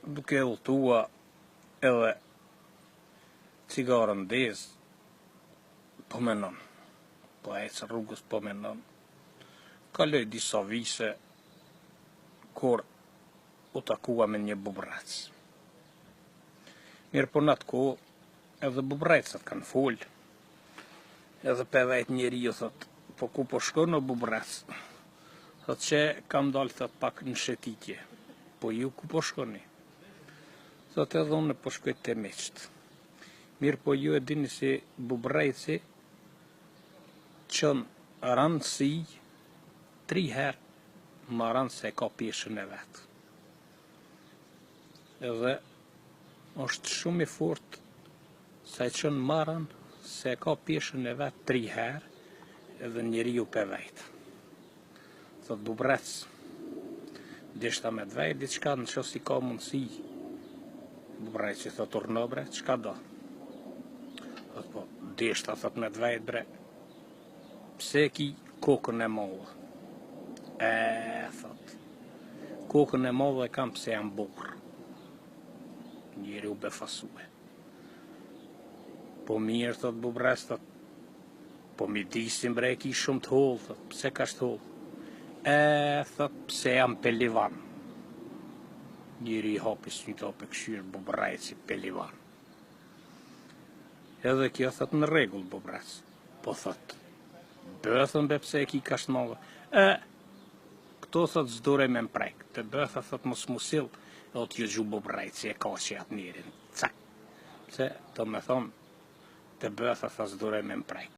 duke udhëtua edhe cigarën dez, po menon, po ecë rrugës po menon. Kaloj disa vise, kur u takua me një bubrec. Mirë po në atë kohë, edhe bubrecat kanë folë, edhe pevet njeri ju thot, po ku po shkon o bubrec? Thot që kam dalë thot pak në shetitje, po ju ku po shkoni? Thot edhe unë po shkoj të meqt. Mirë po ju e dini si bubreci qënë rëndësi 3 herë më rëndë se ka peshën e vetë. Edhe është shumë i fort sa i qënë më rëndë se ka peshën e vetë 3 herë edhe njeri ju për vejtë. Thot bubrec, dishta me dvejt, diçka në qësë i ka mundësi. Bubreci thot urno bre, qka do? Thot po, dishta thot me dvejt bre, pse ki kokën e mollë? Thot, kokën e mollë e kam pse jam burë. Njeri u befasue. Po mirë, thot bubrec, thot, po mi disim bre, ki shumë të hollë, thot, pse ka shtë hollë? Thot, pse jam pelivan. Njeri i hapis një to për këshyrë bubreci pelivan. Edhe kjo thot në regull bubrec. Po thot, bëthën be pse e ki ka shtë mollë. Këto thot zdore me mprek. Të bëthë thot mos musil, edhe t'ju gju bubreci e ka që atë njerin. Cak. Pse, të me thonë, të bëthë thot zdore me mprek.